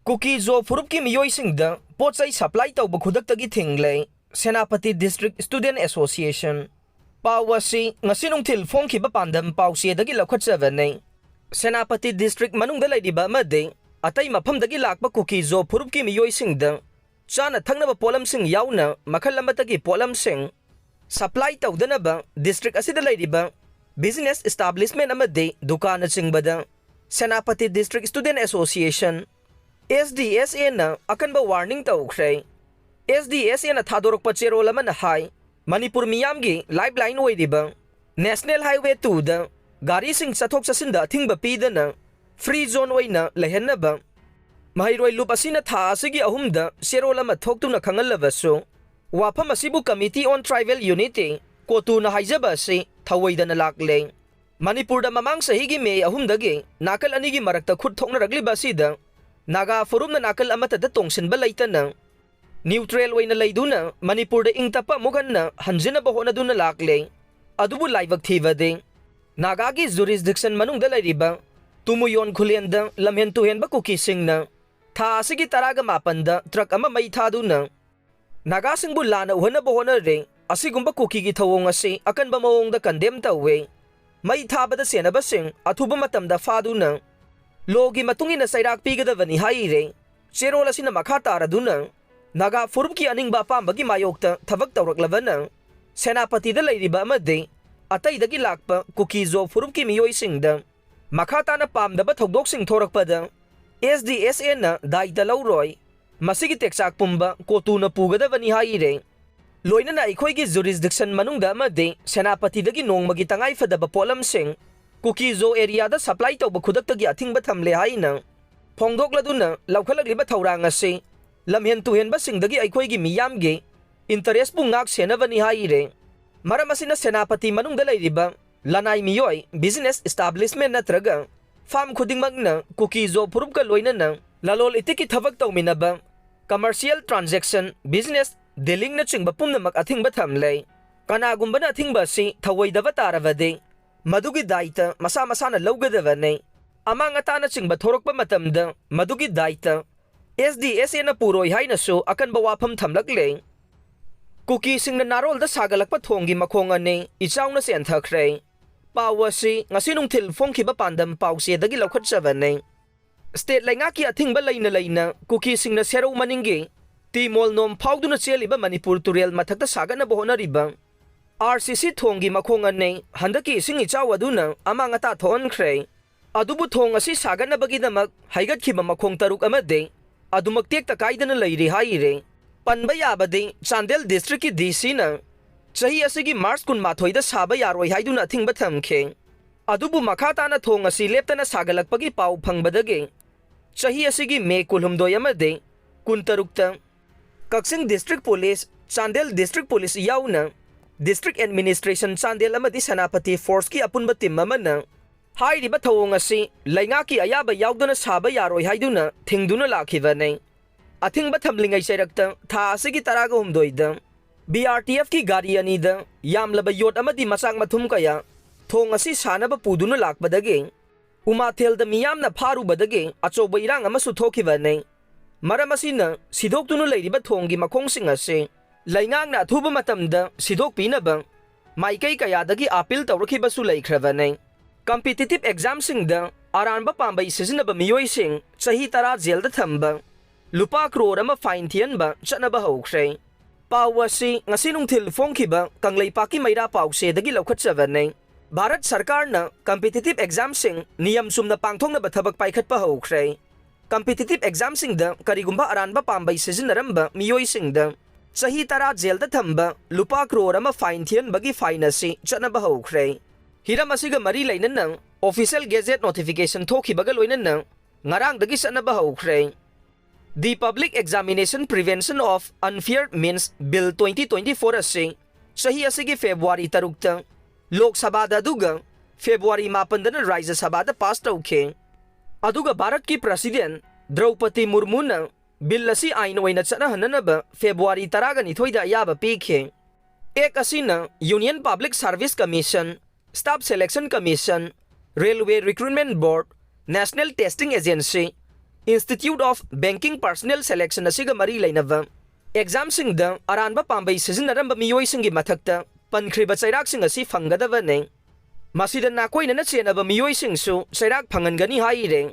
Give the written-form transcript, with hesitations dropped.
Kuki zo Furupki Meeoisingda Potchei supply Touba Khudaktagi Thingle Senapati District Student Association Pawasi ngasinung til phongkhiba pandam pausiedagi lokhatchavane Senapati District manungda leidiba amade atai maphamdagi lakpa Kuki zo Furupki Meeoisingda chana thangnaba polamsing yauna makhal amatagi polamsing supply tawdanaba district asida leidiba business establishment amade dukana singbada Senapati District Student Association SDSA na akanba warning Houkhre SDSA na thadorokpa cherol ama na hai Manipur miyamgi lifeline oiriba National Highway 2 da gari sing chathok chasinda athingba pidana free zone oina lehennaba Mahairoi Lupa sina tha asigi ahumda cherol ama thoktuna khangallabasu wafam asibu Committee on Tribal Unity kotuna haijaba asi thawoidana lakle Manipur da mamang sahigi May ahumdagi nakal anigi marakta khut thokna ragliba sida Naga Furumna nakal amata da tongsinba laitana neutral oina leiduna Manipur da ingtapa muganna hanjinaba honaduna lakle adubu laibak thibade Nagagi jurisdiction manungda leiriba tumuyon khulenda lamhen tuhenba Kukisingna tha asigi taraga mapanda truck ama mai thaduna Naga singbu lana uhanaba honare asigumba Kuki gi thawong asi akanba mawongda condemn tawe mai thabada senaba sing athuba matamda faduna Logi matungina sairak pigadavani haire cherol asina makha taraduna Naga Furupki aningba pambagi mayokta thabak tawraklavana Senapati da leiriba amade ataidagi lakpa Kuki zo Furupki Meoisingda makha tana pamdaba thogdoksing thorakpada SDSA na daida lauroi masigi teksak pumba kotuna pugadavani haire loinana aikhoigi jurisdiction manungda amade Senapati dagi nongmagi tangai fadaba polamsing Kuki zo area da supply Touba Khudaktagi athingba thamle haina phongdokladuna laukhalagriba thaurang ase lamhen tuhenba singdagi aikhoigi miyamge interest bu ngak senavani haire maram asina Senapati manungda leiriba lanai miyoi business establishment natraga farm khudingmakna Kuki zo Furupka loinana lalol itiki thabak tawminaba commercial transaction business dealing na chingba pumnamak athingba thamle kanagumbana athingba si thawoidava taravade Madugi daita masa masana lawgadavane amang atana chingba thorokpa matamda madugi daita SDSA na puroi haina so akan bawafam thamlakle Kukisingna Narolda Sagatlakpa Thongi Makhong ane Echaona Chenthakhre pawasi ngasinung til phongkhiba pandam pausiedagi lokhatchavane state laingaki athingba leina Kukisingna sero maningi timol nom phawduna cheliba Manipur turial mathakta sagana bohonariba RCC Thongi Makhong ane handaki singi chawaduna amangata Houkhre adubu thong asi saganabaginamak haigatkhiba makhong taruk amade adumak tekta kaidana leiri haire Pambei abade Chandel district ki DC na Chahi asigi March kun mathoida saba yaroi haiduna thingba thamkhe adubu makata na thong asi leptana Sagatlakpagi pau phangbadage Chahi asigi May kulhumdoi amade kuntarukta Kaksing District Police Chandel District Police yauna District Administration Chandel amadi Senapati Force ki apunba tim amana hairiba thawong asi laingaki ayaba yauduna saba yaroi haiduna thingduna lakhibane athingba thamlingai sairakta tha asigi taraga humdoida BRTF ki gari anida yamlaba yot amadi masang mathum kaya thong asi sanaba puduna lakbadage umathel da miyamna pharu badage achoba irang amasu thokhibane maram asina sidoktuna leiriba thongi makhong sing ase laingang na thuba matamda sidok pinaba maikai kayadagi appeal tawrakhibasu laikhravane competitive Examsingda Aranba Pambei Sijinnaba Meoising Chahi tara jail da Thamba Lupa Crore ama fine Thihanba Chatnaba Houkhre pawasi ngasinung til phongkhiba kangleipaki maira pause dagi lokhatchavane Bharat Sarkar na competitive Examsing niyam sumna pangthongna bathabak paikhatpa Houkhre competitive Examsingda karigumba Aranba Pambei Sijinnaramba Meoisingda Chahi tara jail da Thamba Lupa Crore ama fine Thihanbagi fine asi Chatnaba Houkhre hiram asiga mari lainana official gazette notification thokhibaga loinana ngarang dagi Chatnaba Houkhre The Public Examination Prevention of Unfair Means Bill 2024 ase Chahi asigi February tarukta Lok Sabha da aduga February 4 na Rajya Sabha da pass tawkhe aduga Bharat ki President Draupadi Murmu na bill asi ain oina chanahananaba February 12 da ayaba pikhe ek asina Union Public Service Commission Staff Selection Commission Railway Recruitment Board National Testing Agency Institute of Banking Personnel Selection asiga mari leinaba Examsingda Aranba Pambei Sijinnaba Meoisinggi mathakta pankhriba chairaksing asi phanggadaba nei. Masida nakoina na chenaba Meoisingsu chairak phangangani hai reng.